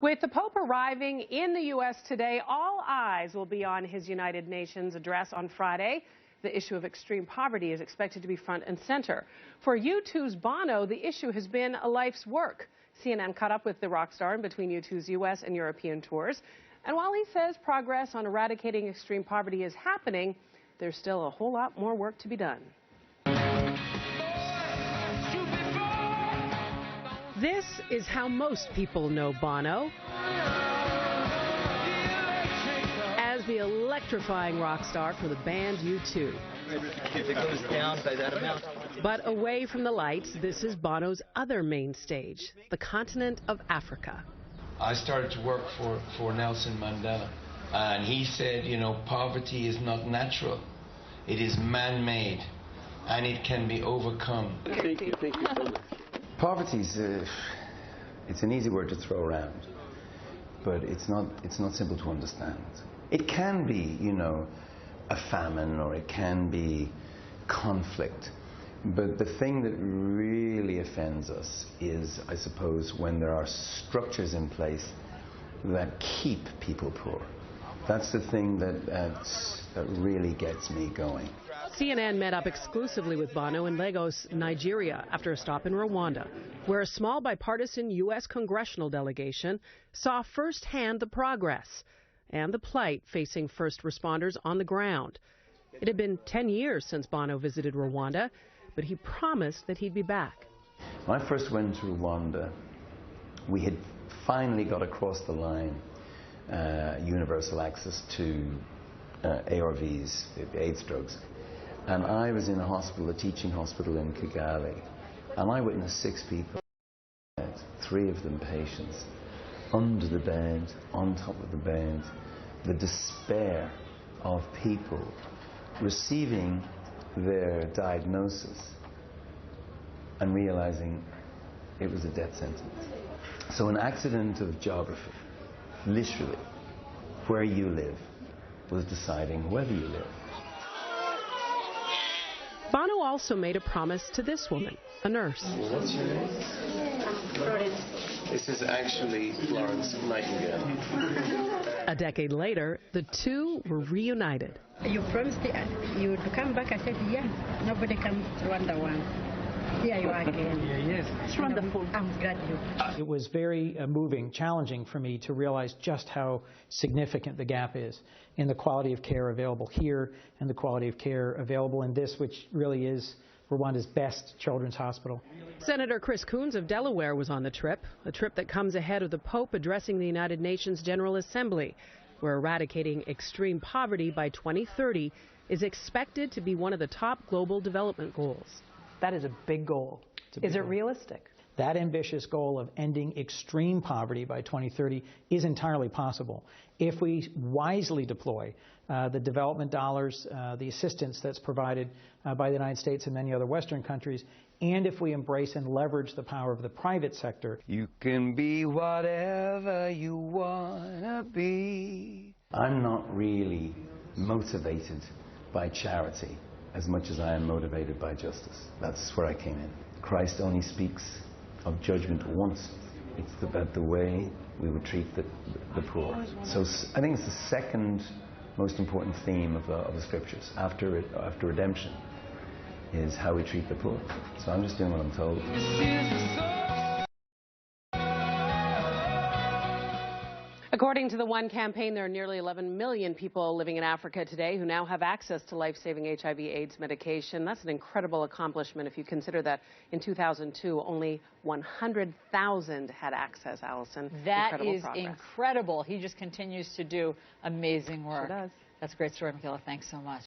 With the Pope arriving in the U.S. today, all eyes will be on his United Nations address on Friday. The issue of extreme poverty is expected to be front and center. For U2's Bono, the issue has been a life's work. CNN caught up with the rock star in between U2's U.S. and European tours. And while he says progress on eradicating extreme poverty is happening, there's still a whole lot more work to be done. This is how most people know Bono as the electrifying rock star for the band U2. If it goes down by that amount. But away from the lights, this is Bono's other main stage, the continent of Africa. I started to work for Nelson Mandela, and he said, you know, poverty is not natural. It is man-made, and it can be overcome. Thank you so much. Poverty's it's an easy word to throw around, but it's not simple to understand. It can be, you know, a famine, or it can be conflict, but the thing that really offends us is, I suppose, when there are structures in place that keep people poor. That's the thing that really gets me going. CNN met up exclusively with Bono in Lagos, Nigeria, after a stop in Rwanda, where a small bipartisan U.S. congressional delegation saw firsthand the progress and the plight facing first responders on the ground. It had been 10 years since Bono visited Rwanda, but he promised that he'd be back. When I first went to Rwanda, we had finally got across the line universal access to ARVs, AIDS drugs. And I was in a hospital, a teaching hospital in Kigali, and I witnessed 6 people, 3 of them patients, under the bed, on top of the bed, the despair of people receiving their diagnosis and realizing it was a death sentence. So an accident of geography, literally, where you live, was deciding whether you live. Bono also made a promise to this woman, a nurse. What's your name? Florence. This is actually Florence Nightingale. A decade later, the two were reunited. You promised you would come back. I said, yeah. Nobody comes to Rwanda once. Here you are again. Yes. It's wonderful. I'm glad you. It was very moving, challenging for me to realize just how significant the gap is in the quality of care available here and the quality of care available in this, which really is Rwanda's best children's hospital. Senator Coons of Delaware was on the trip, a trip that comes ahead of the Pope addressing the United Nations General Assembly, where eradicating extreme poverty by 2030 is expected to be one of the top global development goals. That is a big goal. Is it realistic? That ambitious goal of ending extreme poverty by 2030 is entirely possible if we wisely deploy the development dollars, the assistance that's provided by the United States and many other Western countries, and if we embrace and leverage the power of the private sector. You can be whatever you want to be. I'm not really motivated by charity as much as I am motivated by justice. That's where I came in. Christ only speaks of judgment once. It's about the way we would treat the poor. So I think it's the second most important theme of the scriptures, after redemption, is how we treat the poor. So I'm just doing what I'm told. According to the One campaign, there are nearly 11 million people living in Africa today who now have access to life-saving HIV/AIDS medication. That's an incredible accomplishment if you consider that in 2002, only 100,000 had access, Allison. That is incredible. He just continues to do amazing work. Sure does. That's a great story, Michaela. Thanks so much.